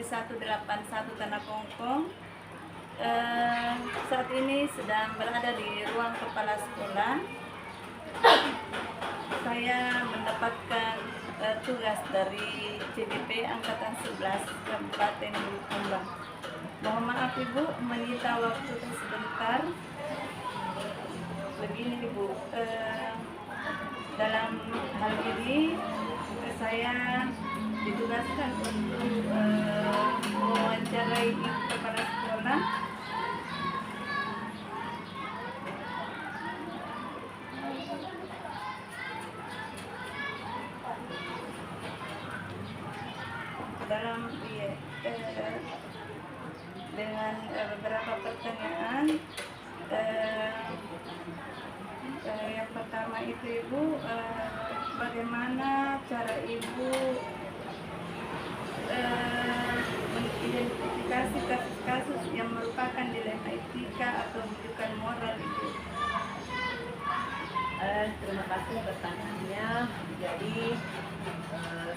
181 Tanah Kongkong. Saat ini sedang berada di ruang kepala sekolah. Saya mendapatkan tugas dari CBP Angkatan 11 Kabupaten Bulukumba. Mohon maaf Ibu, menyita waktu sebentar. Begini Ibu, dalam hal ini saya ditugaskan untuk mewawancarai ibu kepala sekolah. Dalam dengan beberapa pertanyaan. Yang pertama itu Ibu, bagaimana cara Ibu mengidentifikasi kasus-kasus yang merupakan dilema etika atau rujukan moral Ibu? Terima kasih pertanyaannya. Jadi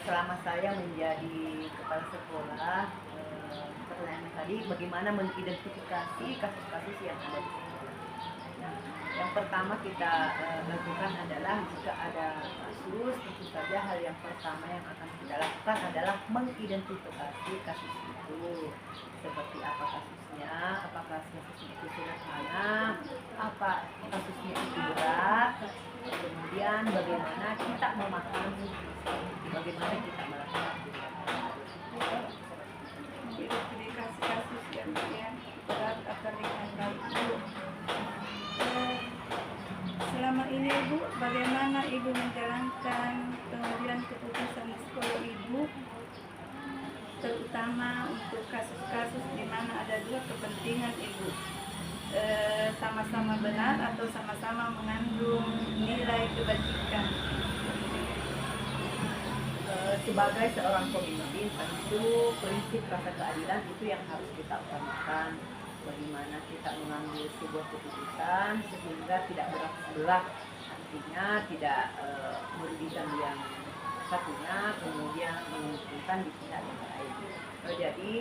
selama saya menjadi kepala sekolah, pertanyaan tadi bagaimana mengidentifikasi kasus-kasus yang ada di sekolah. Nah, yang pertama kita lakukan adalah jika ada kasus, tentu saja hal yang pertama yang akan kita lakukan adalah mengidentifikasi kasus itu. Seperti apa kasusnya, apakah kasusnya itu sederhana, apa kasusnya itu berat, kemudian bagaimana kita memahami, bagaimana kita melakukan identifikasi kasus yang berat atau ringan Ibu. Selama ini Ibu, bagaimana Ibu menjalankan kemudian keputusan di sekolah Ibu, terutama untuk kasus-kasus di mana ada dua kepentingan Ibu, sama-sama benar atau sama-sama mengandung nilai kebajikan? Sebagai seorang pemimpin, tentu prinsip rasa keadilan itu yang harus kita utamakan. Bagaimana kita mengambil sebuah keputusan sehingga tidak berat sebelah, artinya tidak merugikan yang satunya kemudian menguntungkan di pihak yang lain. Jadi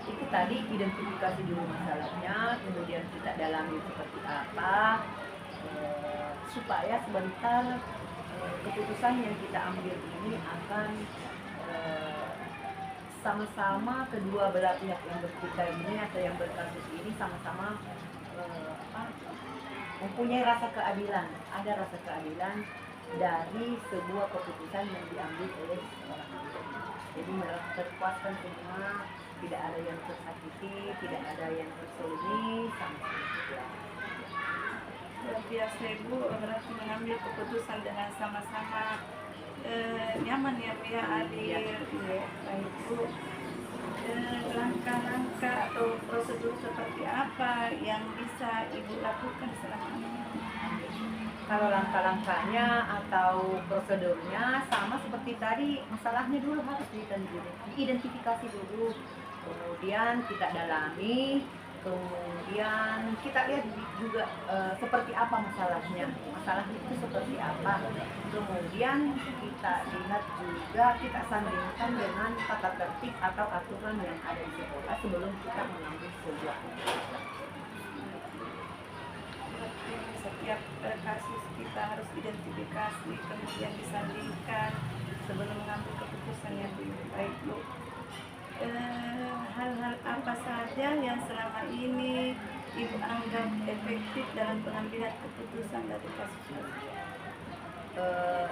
itu tadi identifikasi dulu masalahnya, kemudian kita dalami seperti apa, supaya sebentar keputusan yang kita ambil ini akan sama-sama kedua belah pihak yang bertikai ini atau yang berkasus ini sama-sama mempunyai rasa keadilan. Ada rasa keadilan dari sebuah keputusan yang diambil oleh seorang hakim. Jadi terpuaskan semua, tidak ada yang tersakiti, tidak ada yang terselini, sama-sama. Luar biasa Ibu, berarti mengambil keputusan dengan sama-sama nyaman ya Bu ya, adil. Baik Bu, langkah-langkah atau prosedur seperti apa yang bisa Ibu lakukan selama ini? Kalau langkah-langkahnya atau prosedurnya sama seperti tadi, masalahnya dulu harus diidentifikasi dulu, kemudian kita dalami, kemudian kita lihat juga seperti apa masalahnya itu seperti apa, kemudian kita lihat juga, kita sandingkan dengan tata tertib atau aturan yang ada di sekolah sebelum kita mengambil sebuah keputusan. Setiap kasus kita harus identifikasi, kemudian disandingkan sebelum mengambil keputusan yang baik Bu. Hal-hal apa saja yang selama ini Ibu anggap efektif dalam pengambilan keputusan dari kasus-kasus?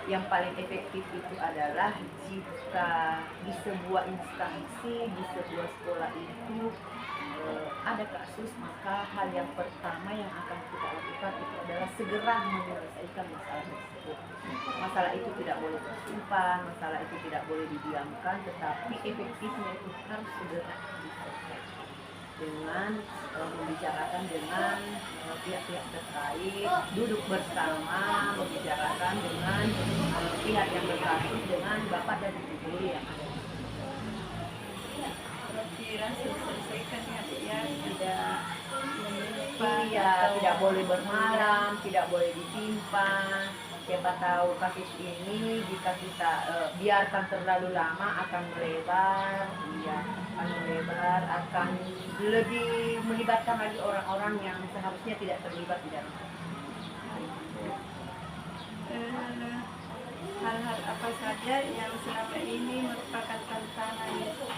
Yang paling efektif itu adalah jika di sebuah instansi, di sebuah sekolah itu ada kasus, maka hal yang pertama yang akan kita lakukan itu adalah segera menyelesaikan masalah tersebut. Masalah itu tidak boleh tersimpan, masalah itu tidak boleh didiamkan, tetapi efektifnya itu harus segera diselesaikan dengan membicarakan dengan pihak-pihak terkait, duduk bersama, membicarakan dengan pihak yang berkasus, dengan bapak dan ibu guru yang ada. Langsung diselesaikan ya Bu ya, tidak Iya, tidak boleh bermalam, tidak boleh disimpan. Siapa tahu kasus ini jika kita biarkan terlalu lama akan melebar, iya, akan melebar, akan lebih melibatkan lagi orang-orang yang seharusnya tidak terlibat di dalam kasus ini. Eh, hal-hal apa saja yang selama ini merupakan tantangan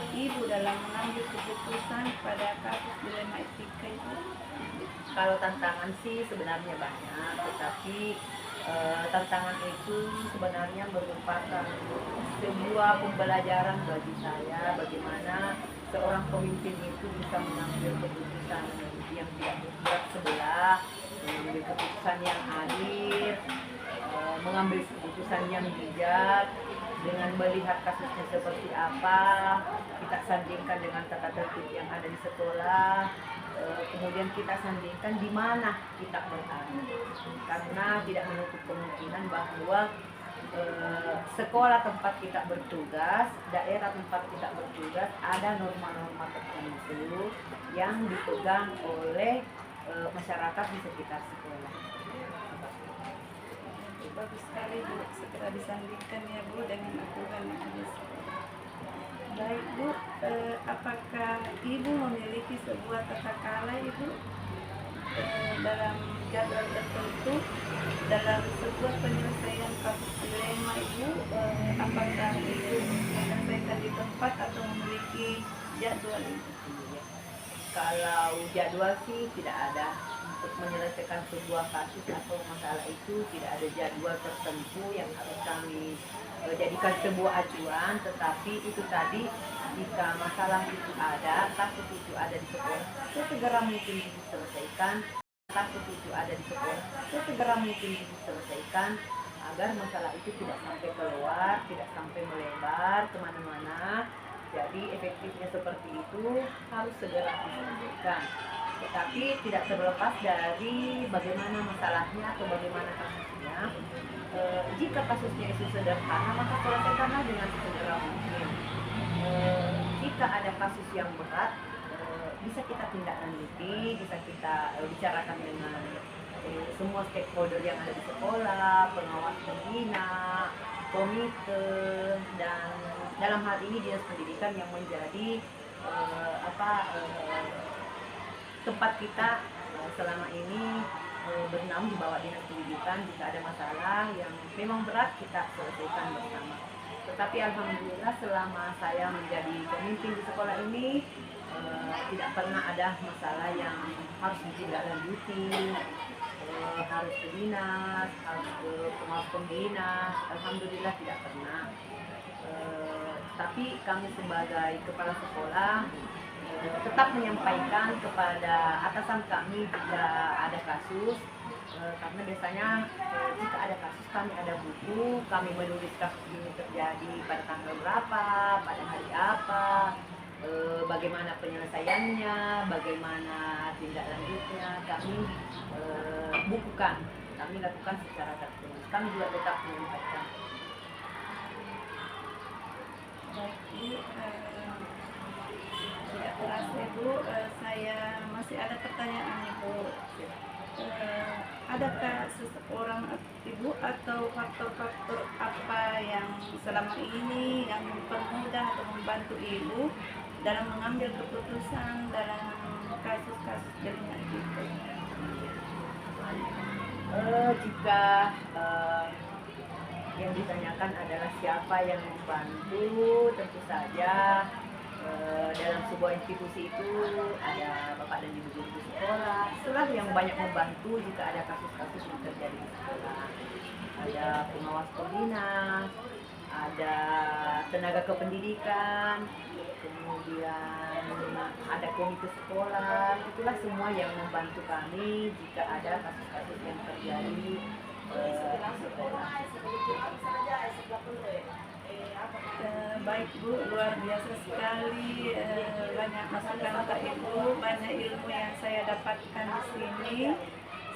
Ibu dalam mengambil keputusan pada kasus dilema etika itu? Kalau tantangan sih sebenarnya banyak, tetapi tantangan itu sebenarnya merupakan sebuah pembelajaran bagi saya bagaimana seorang pemimpin itu bisa mengambil keputusan yang tidak berpihak sebelah, mengambil keputusan yang adil, mengambil keputusan yang bijak dengan melihat kasusnya seperti apa, kita sandingkan dengan tata tertib yang ada di sekolah, kemudian kita sandingkan di mana kita berada, karena tidak menutup kemungkinan bahwa sekolah tempat kita bertugas, daerah tempat kita bertugas ada norma-norma tertentu yang dipegang oleh masyarakat di sekitar sekolah. Bagus sekali Bu, segera disandingkan ya Bu dengan aturan yang ada. Baik Bu, apakah Ibu memiliki sebuah tata cara Ibu dalam jadwal tertentu dalam sebuah penyelesaian kasus dilema Ibu? Apakah Ibu menyelesaikan di tempat atau memiliki jadwal Ibu? Kalau jadwal sih tidak ada. Untuk menyelesaikan sebuah kasus atau masalah itu tidak ada jadwal tertentu yang harus kami jadikan sebuah acuan, tetapi itu tadi jika masalah itu ada, kasus itu ada di sekolah, sesegera mungkin diselesaikan, kasus itu ada di sekolah, sesegera mungkin diselesaikan agar masalah itu tidak sampai keluar, tidak sampai melebar kemana-mana. Jadi efektifnya seperti itu harus segera diselesaikan. Tetapi tidak terlepas dari bagaimana masalahnya atau bagaimana kasusnya. Jika kasusnya itu sederhana, maka selesaikanlah dengan segera mungkin. Jika ada kasus yang berat, bisa kita tindak lanjuti, bisa kita bicarakan dengan semua stakeholder yang ada di sekolah, pengawas pembina, komite, dan dalam hal ini dinas pendidikan yang menjadi tempat kita selama ini bernaung di bawah dinas pendidikan. Jika ada masalah yang memang berat, kita selesaikan bersama. Tetapi alhamdulillah selama saya menjadi pemimpin di sekolah ini tidak pernah ada masalah yang harus ditindaklanjuti, harus ke dinas, harus ke pengawas pembina. Alhamdulillah tidak pernah. Tapi kami sebagai kepala sekolah tetap menyampaikan kepada atasan kami jika ada kasus, karena biasanya jika ada kasus kami ada buku, kami menulis kasus ini terjadi pada tanggal berapa, pada hari apa, bagaimana penyelesaiannya, bagaimana tindak lanjutnya, kami bukukan, kami lakukan secara tertulis. Kami juga tetap menyampaikan. Baik Bu, tidak terasa Bu, saya masih ada pertanyaan Ibu. Adakah seseorang Ibu atau faktor-faktor apa yang selama ini yang mempermudah atau membantu Ibu dalam mengambil keputusan dalam kasus-kasus dilema itu? Jika yang ditanyakan adalah siapa yang membantu, tentu saja dalam sebuah institusi itu ada Bapak dan Ibu guru sekolah, itulah yang banyak membantu jika ada kasus-kasus yang terjadi di sekolah. Ada pengawas pembina, ada tenaga kependidikan, kemudian ada komite sekolah. Itulah semua yang membantu kami jika ada kasus-kasus yang terjadi di sekolah. Baik Bu, luar biasa sekali, banyak masukan Pak Ibu, banyak ilmu yang saya dapatkan di sini.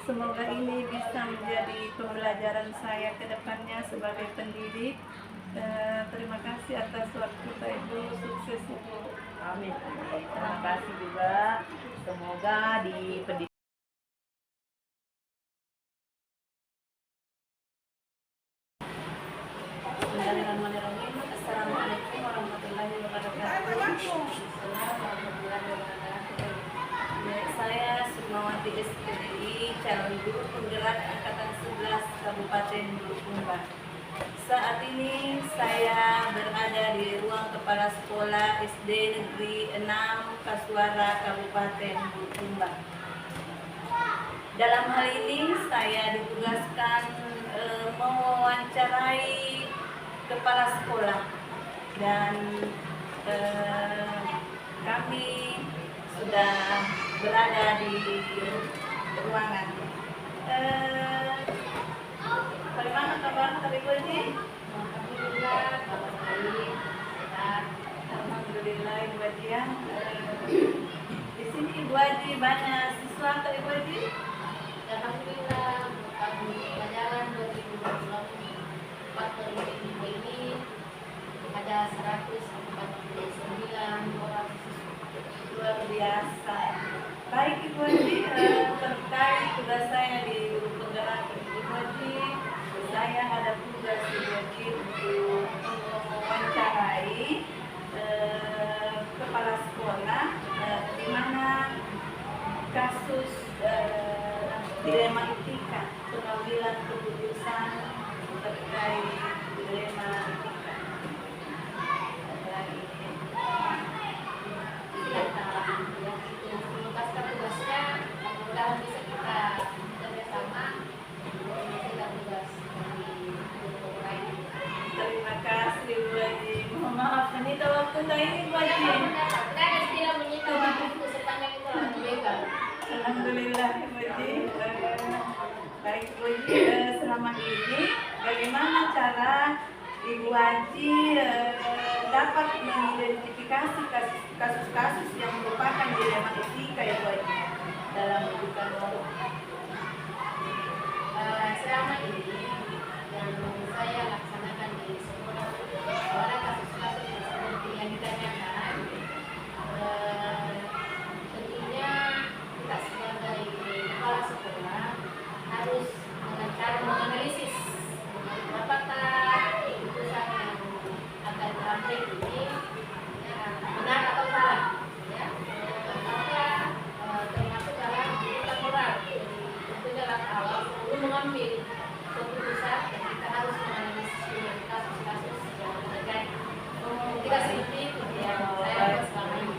Semoga ini bisa menjadi pembelajaran saya ke depannya sebagai pendidik. Terima kasih atas waktu Pak Ibu, sukses Ibu. Amin. Terima kasih juga. Semoga di pendidikan Bismillahirrahmanirrahim. Assalamualaikum warahmatullahi wabarakatuh. Ya, saya Sukmawati SPDI, calon guru penggerak angkatan 11 Kabupaten Bulukumba. Saat ini saya berada di ruang kepala sekolah SD Negeri 6 Kasuara Kabupaten Bulukumba. Dalam hal ini saya ditugaskan mewawancarai kepala sekolah dan kami sudah berada di ruangan. Bagaimana kabar Ibu Haji? Alhamdulillah, kabar baik, sehat. Alhamdulillah Ibu Haji ya. Di sini Ibu Haji banyak siswa atau Ibu Haji? Alhamdulillah, tahun pelajaran 2024 2025 ini ada 149 orang siswa. Luar biasa. Baik Ibu Haji, terkait tugas saya di guru penggerak Ibu Haji, saya ada tugas Ibu Haji untuk mewawancarai kepala sekolah di mana kasus dilema etika, pengambilan keputusan terkait dilema etika. Menuntaskan tugasnya, mudah-mudahan bisa kita kerjasama untuk menyelesaikan tugas dari guru lain. Terima kasih Ibu Haji. Mohon maaf menyita waktu saya ini Ibu Haji. Kan istilah menyita waktu sepanjang itu langsung legal. Alhamdulillah Ibu Haji. Baik Ibu Haji, selama ini bagaimana cara Ibu Haji dapat mengidentifikasi kasus-kasus yang merupakan dilema etika Ibu Haji dalam rujukan hukum? Selama ini yang saya laksanakan di sekolah ada kasus-kasus seperti yang ditanyakan. Tentunya kita sebagai kepala sekolah harus dengan cara menganalisis apakah keputusan yang akan diambil ini benar atau salah, ya. Apakah termasuk dalam etika moral. Tentunya langkah awal sebelum mengambil keputusan kita harus menganalisis dengan kasus-kasus yang terjadi. Tidak seperti itu yang saya buat selama ini.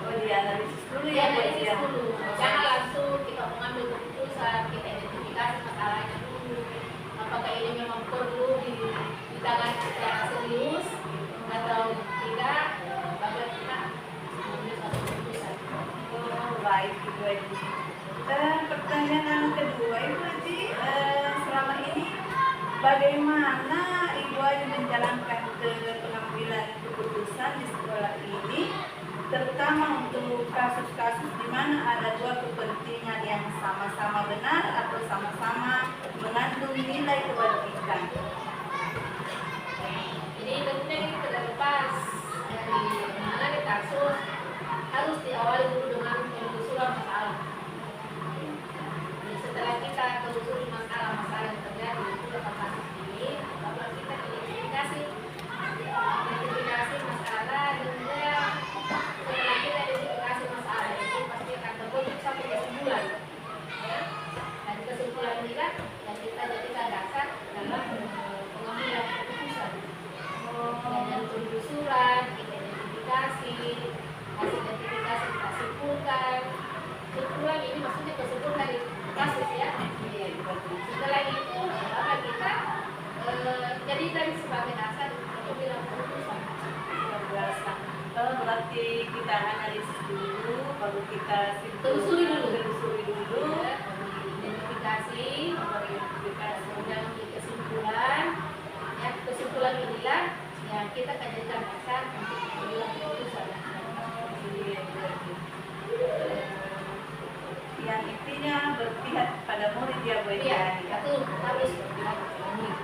Oh, dianalisis dulu ya Bu Haji ya. Dulu, jangan langsung kita mengambil keputusan, kita identifikasi masalahnya dulu. Apakah ini memang perlu ditangani secara serius atau tidak? Baru kita mengambil suatu keputusan. Oh, baik Ibu Haji. Pertanyaan kedua Ibu Haji, selama ini bagaimana Ibu Haji menjalankan pengambilan keputusan di sekolah ini, terutama untuk kasus-kasus di mana ada dua kepentingan yang sama-sama benar atau sama-sama mengandung nilai kebajikan? Jadi tentunya ini tidak lepas dari menangani kasus, harus diawali dulu dengan penelusuran masalah. Jadi setelah kita telusuri masalah-masalah yang terjadi di dalam kasus ini, baru kita identifikasi masalah, dan juga setelah kita identifikasi masalah itu pasti akan terbentuk satu kesimpulan, ya. Dan kesimpulan ini kan yang kita jadikan dasar dalam pengambilan keputusan. Dan penelusuran, kita identifikasi, hasil identifikasi kita simpulkan. Kesimpulan ini maksudnya kesimpulan dari kasus, ya. Setelah itu maka kita jadikan sebagai dasar untuk mengambil keputusan. Berarti kita analisis dulu, baru kita Telusuri dulu. Identifikasi, Kemudian kesimpulan, ya, kesimpulan inilah yang kita jadikan dasar untuk mengambil keputusan. Yang intinya berpihak pada murid ya Bu Haji. Iya, itu harus berpihak pada murid.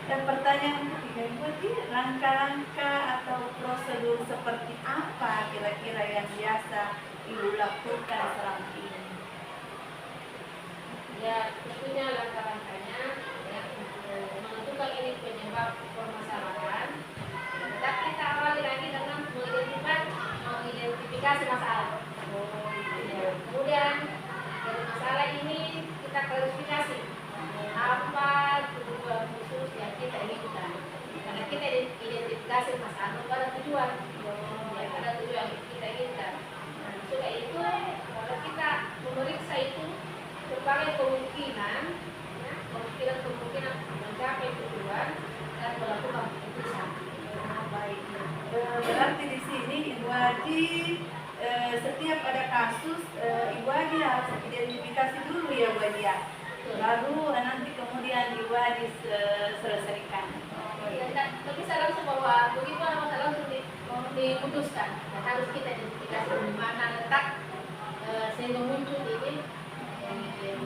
Dan pertanyaan ketiga Ibu Haji, langkah-langkah atau prosedur seperti apa kira-kira yang biasa Ibu lakukan selama ini? Ya, tentunya langkah-langkahnya ya, menentukan ini penyebab formasi berbagai kemungkinan, ya, kemungkinan mencapai tujuan dan melakukan keputusan. Baik. Berarti di sini Ibu Haji setiap ada kasus Ibu Haji harus identifikasi dulu ya Bu Haji ya. Baru nanti kemudian Ibu Haji selesaikan. Dan bisa langsung bahwa begitu ada masalah langsung diputuskan. Dan harus kita identifikasi di mana letak sehingga muncul ini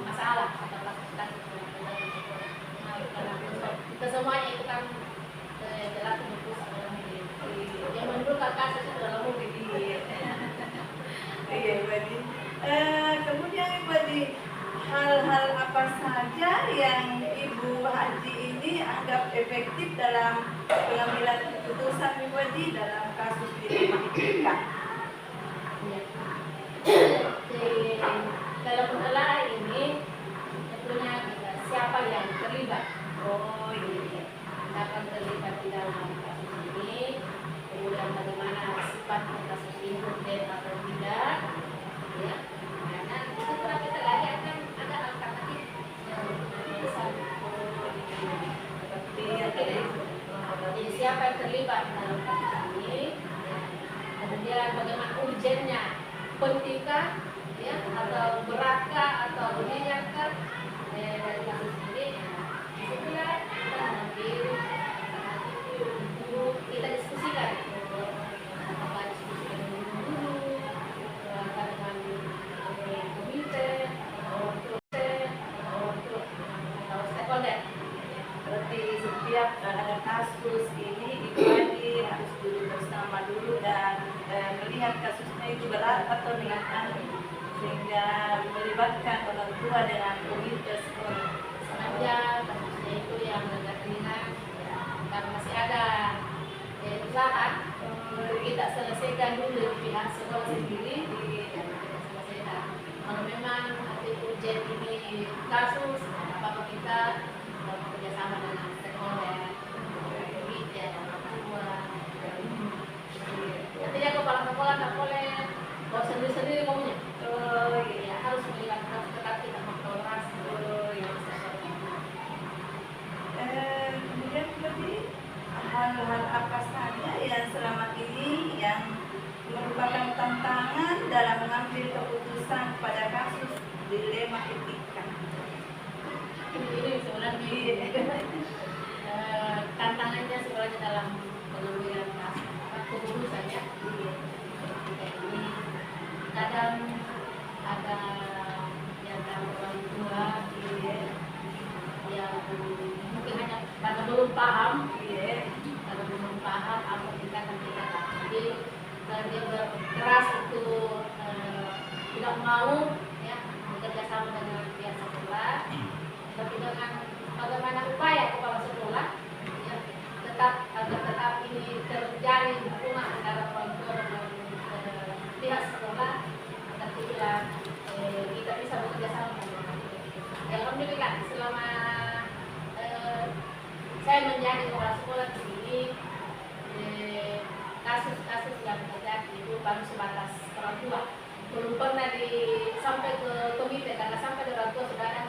masalah atau kasus. Kita semuanya itu kan jelas memutus yang menimbulkan kasus itu dalam mobil. Iya Ibu Haji. Kemudian Ibu Haji, hal-hal apa saja yang Ibu Haji ini anggap efektif dalam pengambilan keputusan Ibu Haji dalam kasus dilema Ya. Dalam masalah ini tentunya siapa yang terlibat. Oh iya. Akan terlibat di dalam kasus ini, kemudian bagaimana sifat kasus ini urgen atau tidak, ya. Karena itu kalau kita lagi akan ada alternatif yang bisa jadi siapa yang terlibat dalam kasus ini, kemudian bagaimana urgennya, pentingkah, ya, atau beratkah atau ringankah dari kasus ini. Disitulah kita mengambil kita diskusikan apakah diskusikan dulu dengan komite atau stakeholder. Berarti setiap ada kasus ini Ibu Haji harus duduk bersama dulu dan melihat kasusnya itu berat atau ringan sehingga melibatkan orang tua dengan komite sekolah. Sengaja kasusnya itu yang agak ringan, ya, karena masih ada usaha kita selesaikan dulu pihak sekolah sendiri, dan kita selesaikan. Kalau memang nanti urgent ini kasus, apa kita bekerja sama dengan stakeholder, komite, orang tua. Nantinya kepala sekolah nggak boleh bawa sendiri-sendiri maunya. Oh iya. Ya, harus melibatkan, harus tetap kita mentoleransi. Kemudian berarti hal-hal apa saja yang selama ini yang merupakan tantangan dalam mengambil keputusan pada kasus dilema etika. Ini sebenarnya tantangannya sebenarnya dalam pengambilan keputusan ya. Ini kadang ada yang orang tua yang mungkin hanya karena belum paham, karena belum paham apa tindakan kita. Jadi kalau dia berkeras untuk tidak mau ya bekerja sama dengan pihak sekolah, tapi dengan bagaimana upaya kepala sekolah ya, tetap ini terjadi hubungan antara orang tua dengan pihak sekolah, agar kita bisa bekerja sama. Alhamdulillah selama saya menjadi kepala sekolah di sini, kasus-kasus yang terjadi itu baru sebatas orang tua, belum pernah sampai ke komite, karena sampai ke orang tua sudah ada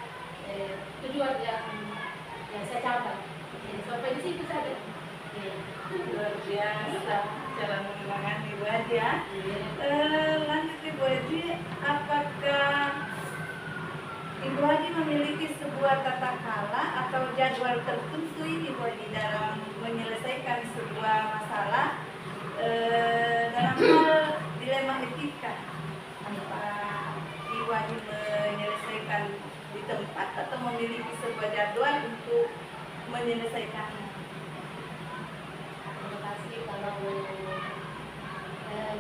tujuan yang saya capai. Sampai di situ saja. Luar biasa cara menangani Ibu Haji ya. Lanjut Ibu Haji, apakah Ibu Haji memiliki sebuah tata cara atau jadwal tertentu ini Ibu Haji dalam menyelesaikan sebuah masalah dalam hal dilema etika? Apa Ibu Haji menyelesaikan di tempat atau memiliki sebuah jadwal untuk menyelesaikannya? Terima kasih. Kalau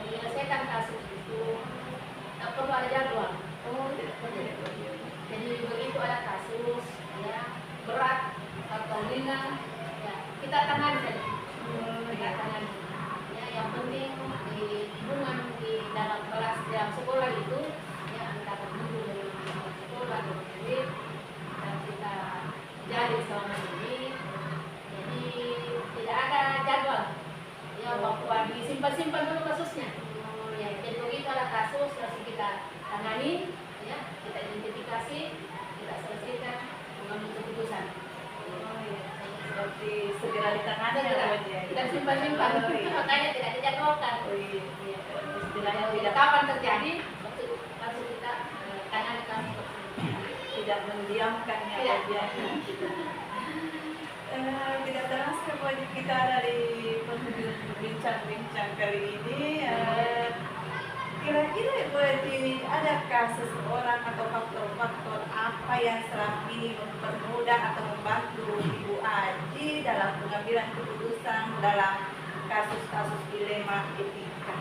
menyelesaikan kasus itu tak perlu ada jadwal. Jadi begitu ada kasus ya berat atau ringan ya kita tangani saja. Kita tangani. Ya, yang penting di hubungan di dalam kelas dalam sekolah itu ya antara guru dengan sekolah dan murid dan kita jadi selama ini. Jadi tidak ada jadwal ya bahwa disimpan-simpan dulu kasusnya. Ya, jadi begitu ada kasus langsung kita tangani, ya kita identifikasi, kita selesaikan mengambil keputusan. Oh iya, seperti segera ditangani ya Bu Haji ya. Kita simpan-simpan, Oh, iya. makanya tidak dijadwalkan. Oh iya, Iya. istilahnya Tidak tidak kapan terjadi, langsung kita tangani kasus. tidak mendiamkan ya Tidak. Bu Haji ya. Tidak terasa Bu Haji, kita ada di penghujung bincang-bincang kali ini. Kira-kira Bu Haji, adakah seseorang atau faktor-faktor apa yang selama ini mempermudah atau membantu Ibu Aji dalam pengambilan keputusan dalam kasus-kasus dilema etika?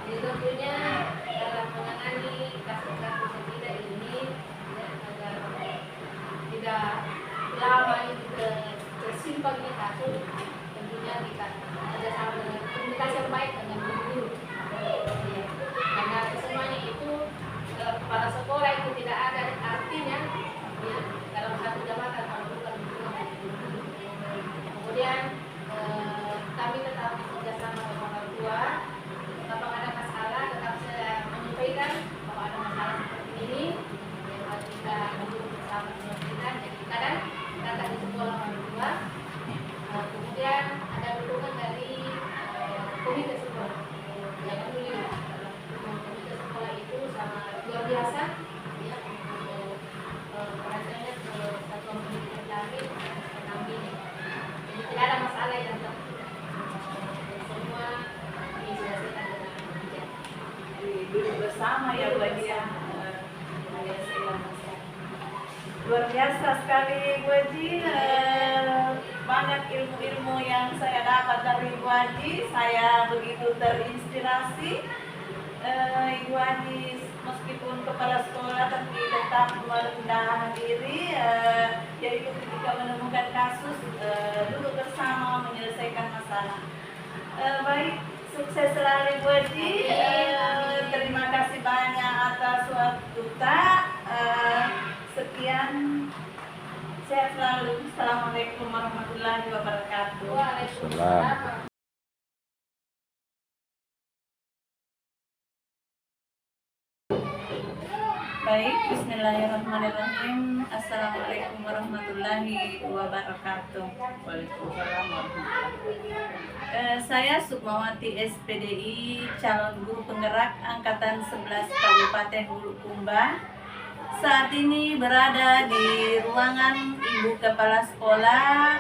Jadi tentunya dalam menangani kasus-kasus yang tidak ini ya, agar tidak lama itu tersimpan di kasus, tentunya kita kerjasama dengan komunikasi yang baik dengan guru. Ya, karena semuanya itu kepala sekolah itu tidak ada artinya ya, dalam satu jabatan kalau bukan guru. Kemudian kami tetap bekerjasama dengan orang tua. Kalau ada masalah tetap saya menyampaikan kalau ada masalah seperti ini yang harus kita duduk bersama menyelesaikan. Jadi kadang kita di sekolah orang tua, kemudian ada dukungan dari komite sekolah. Yang peduli dalam komite sekolah itu sangat luar biasa ya untuk perhatiannya ke satuan pendidikan kami mendampingi. Jadi tidak ada masalah yang semua diselesaikan dengan bijak. Duduk bersama ya Bu Haji ya. Luar biasa sekali Bu Haji, banyak ilmu-ilmu yang saya dapat dari Bu Haji. Saya begitu terinspirasi. Ibu Haji meskipun kepala sekolah tapi tetap merendah diri, yaitu ketika menemukan kasus duduk bersama menyelesaikan masalah. Baik, sukses selalu Bu Haji. Terima kasih banyak atas waktu tak. Sekian, sehat selalu. Assalamualaikum warahmatullahi wabarakatuh. Waalaikumsalam. Baik, bismillahirrahmanirrahim. Assalamualaikum warahmatullahi wabarakatuh. Waalaikumsalam warahmatullahi wabarakatuh. Saya Sukmawati SPDI, calon guru penggerak Angkatan 11 Kabupaten Bulukumba. Saat ini berada di ruangan Ibu Kepala Sekolah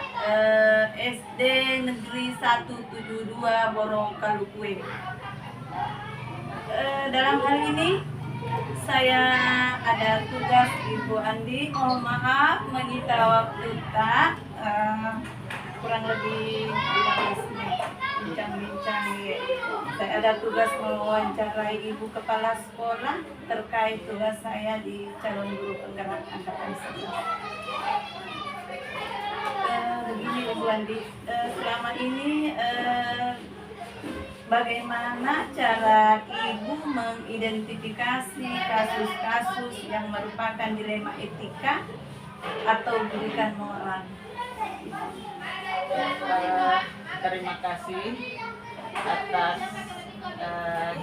SD Negeri 172 Borong Kalukue. Dalam hal ini saya ada tugas Ibu Andi, mohon maaf menyita waktu tak kurang lebih 15 menit bincang-bincang ya. Saya ada tugas mewawancarai Ibu Kepala Sekolah terkait tugas saya di calon guru penggerak Angkatan 11. Begini Ibu Andi, selama ini bagaimana cara Ibu mengidentifikasi kasus-kasus yang merupakan dilema etika atau berikan moral? Terima kasih atas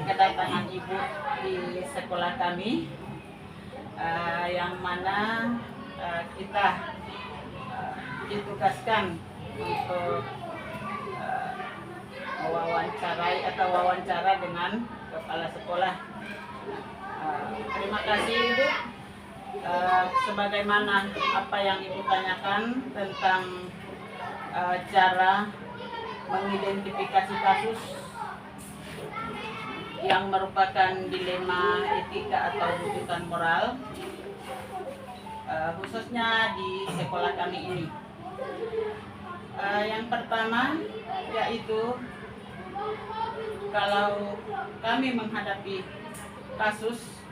kedatangan Ibu di sekolah kami, yang mana kita ditugaskan untuk mewawancarai atau wawancara dengan kepala sekolah. Terima kasih Ibu. Sebagaimana apa yang Ibu tanyakan tentang cara mengidentifikasi kasus yang merupakan dilema etika atau rujukan moral, khususnya di sekolah kami ini. Yang pertama yaitu kalau kami menghadapi kasus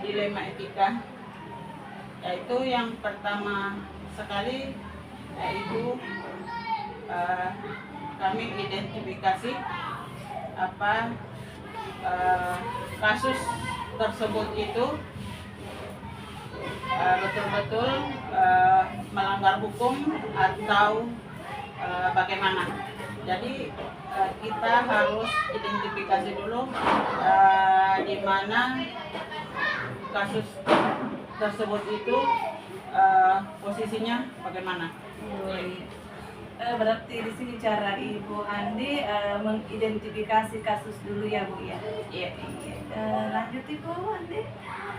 dilema etika, yaitu yang pertama sekali yaitu kami identifikasi apa kasus tersebut itu betul-betul melanggar hukum atau bagaimana. Jadi kita harus identifikasi dulu di mana kasus tersebut itu posisinya bagaimana. Berarti di sini cara Ibu Andi mengidentifikasi kasus dulu ya Bu ya. Iya. Lanjut Ibu Andi.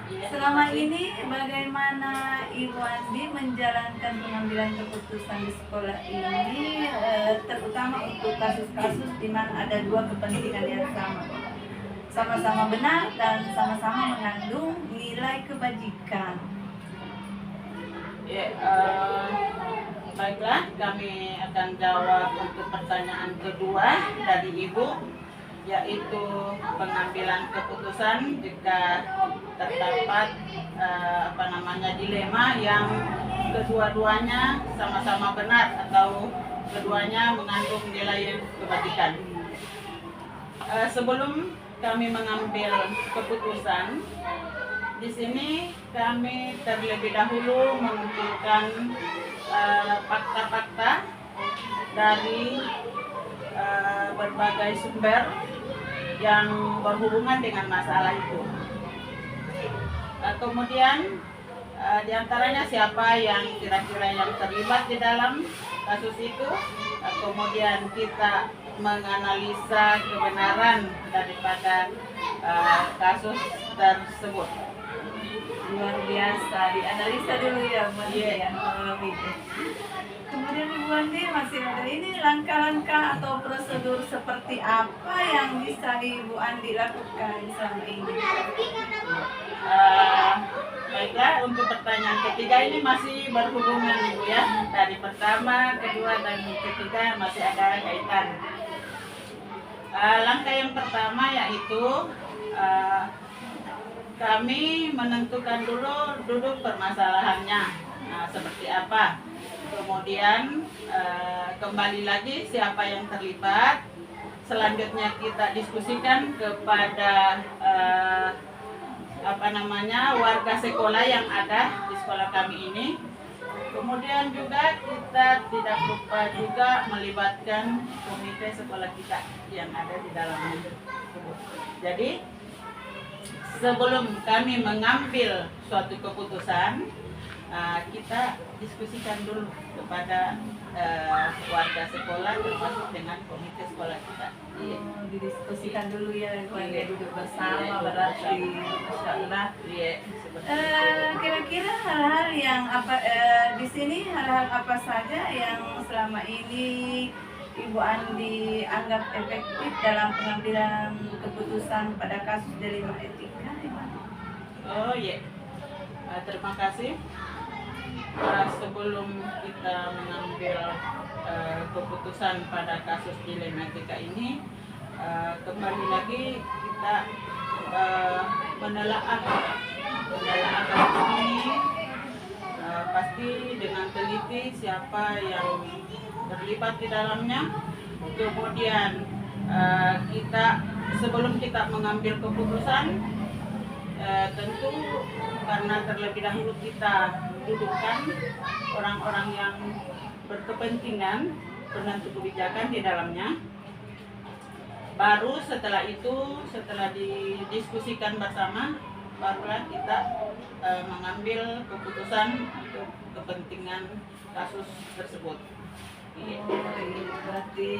Iya, Selama terima kasih. ini bagaimana Ibu Andi menjalankan pengambilan keputusan di sekolah ini, terutama untuk kasus-kasus di mana ada dua kepentingan yang sama-sama benar dan sama-sama mengandung nilai kebajikan. Ya, baiklah, kami akan jawab untuk pertanyaan kedua dari Ibu, yaitu pengambilan keputusan jika terdapat dilema yang kedua-duanya sama-sama benar atau keduanya mengandung nilai kebajikan. Sebelum kami mengambil keputusan, di sini kami terlebih dahulu mengumpulkan fakta-fakta dari berbagai sumber yang berhubungan dengan masalah itu. Kemudian diantaranya siapa yang kira-kira yang terlibat di dalam kasus itu. Kemudian kita menganalisa kebenaran daripada kasus tersebut. Luar biasa, dianalisa dulu ya Bu Andi ya. Kemudian Ibu Andi masih ada ini langkah-langkah atau prosedur seperti apa yang bisa Ibu Andi lakukan selama ini? Baiklah, untuk pertanyaan ketiga ini masih berhubungan Ibu ya. Dari pertama, kedua, dan ketiga masih ada kaitan. Langkah yang pertama yaitu kami menentukan dulu duduk permasalahannya, seperti apa. Kemudian kembali lagi siapa yang terlibat. Selanjutnya kita diskusikan kepada warga sekolah yang ada di sekolah kami ini. Kemudian juga kita tidak lupa juga melibatkan komite sekolah kita yang ada di dalamnya. Jadi sebelum kami mengambil suatu keputusan, kita diskusikan dulu kepada warga sekolah termasuk dengan komite sekolah kita. Didiskusikan dulu ya, keluarga Iya. duduk bersama Iya, berarti. bersama. Masya Allah. Iya, seperti itu. Kira-kira hal-hal yang di sini hal-hal apa saja yang selama ini Ibu Andi anggap efektif dalam pengambilan keputusan pada kasus dilema etika? Oh iya, terima kasih. Sebelum kita mengambil keputusan pada kasus dilema etika ini, kembali lagi kita menelaah kasus ini, pasti dengan teliti siapa yang terlibat di dalamnya. Kemudian kita sebelum kita mengambil keputusan, tentu karena terlebih dahulu kita dudukkan orang-orang yang berkepentingan penentu kebijakan di dalamnya. Baru setelah itu, setelah didiskusikan bersama, barulah kita mengambil keputusan untuk kepentingan kasus tersebut. Iya. Berarti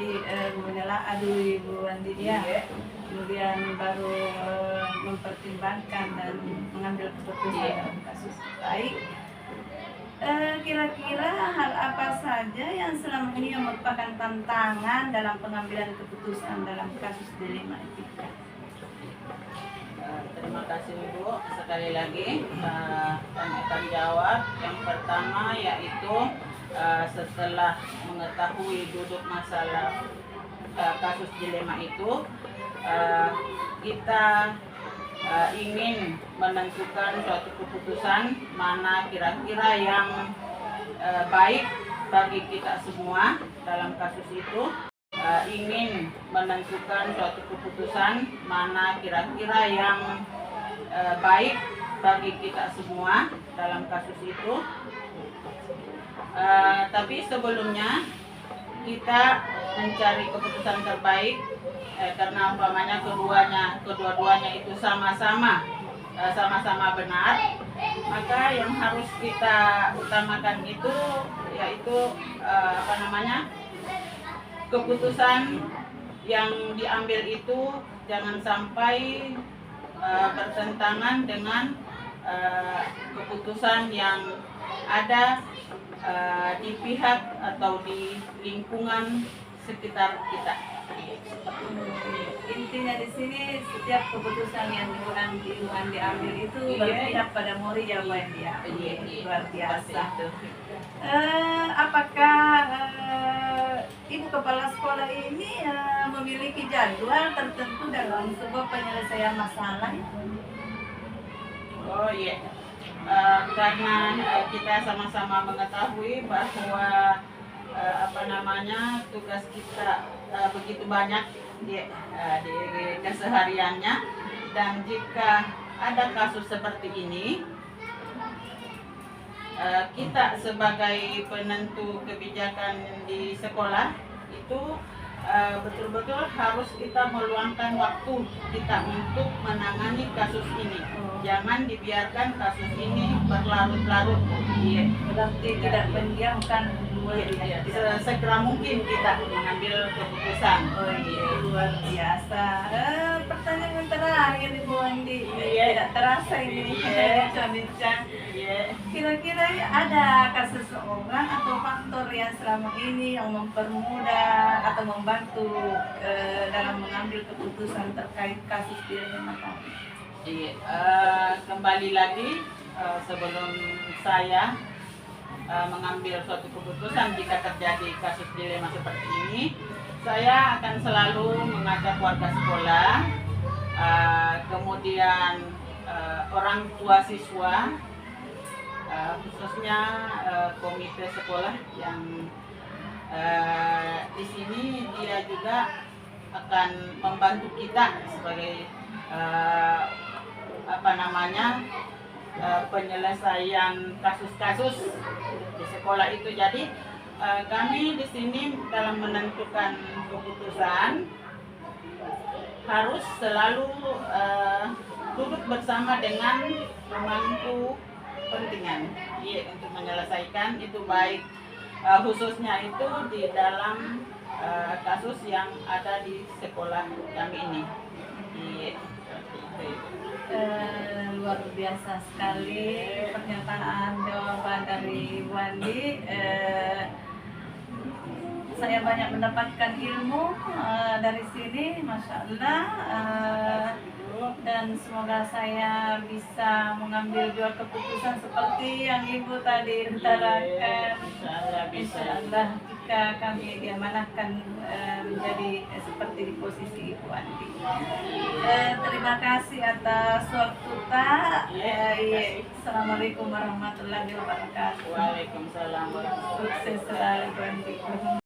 menelaah dulu Ibu Andi ya. Kemudian baru mempertimbangkan dan mengambil keputusan dalam kasus. Baik. Kira-kira hal apa saja yang selama ini yang merupakan tantangan dalam pengambilan keputusan dalam kasus dilema etika? Terima kasih Ibu. Sekali lagi kami akan jawab. Yang pertama yaitu setelah mengetahui duduk masalah kasus dilema itu, kita ingin menentukan suatu keputusan mana kira-kira yang baik bagi kita semua dalam kasus itu. Ingin menentukan suatu keputusan mana kira-kira yang baik bagi kita semua dalam kasus itu. Tapi sebelumnya kita mencari keputusan terbaik, karena umpamanya kedua-duanya itu sama-sama benar, maka yang harus kita utamakan itu yaitu keputusan yang diambil itu jangan sampai bertentangan dengan keputusan yang ada di pihak atau di lingkungan sekitar kita. Intinya di sini setiap keputusan yang diambil itu berpihak pada murid yang dia. Luar biasa. Apakah ibu kepala sekolah ini memiliki jadwal tertentu dalam sebuah penyelesaian masalah? Oh iya, karena kita sama-sama mengetahui bahwa tugas kita begitu banyak di kesehariannya, dan jika ada kasus seperti ini, kita sebagai penentu kebijakan di sekolah itu betul-betul harus kita meluangkan waktu kita untuk menangani kasus ini. Jangan dibiarkan kasus ini berlarut-larut. Berarti tidak mendiamkan murid. Segera mungkin kita mengambil keputusan. Oh iya, luar biasa. Pertanyaan terakhir Ibu Andi, tidak terasa ini bincang-bincang. Kira-kira ada seseorang atau faktor yang selama ini yang mempermudah atau membantu dalam mengambil keputusan terkait kasus dilema tadi? Kembali lagi, sebelum saya mengambil suatu keputusan jika terjadi kasus dilema seperti ini, saya akan selalu mengajak warga sekolah, kemudian orang tua siswa, khususnya komite sekolah yang di sini dia juga akan membantu kita sebagai penyelesaian kasus-kasus di sekolah itu. Jadi kami di sini dalam menentukan keputusan harus selalu duduk bersama dengan pemangku kepentingan untuk menyelesaikan itu, baik khususnya itu di dalam kasus yang ada di sekolah kami ini. Luar biasa sekali pernyataan jawaban dari Ibu Andi. Saya banyak mendapatkan ilmu dari sini, Masya Allah, dan semoga saya bisa mengambil dua keputusan seperti yang Ibu tadi utarakan. Insya Allah jika kami diamanahkan menjadi seperti di posisi Ibu Andi. Terima kasih atas waktu Pak. Assalamualaikum warahmatullahi wabarakatuh. Waalaikumsalam warahmatullahi wabarakatuh. Sukses selalu Ibu Andi.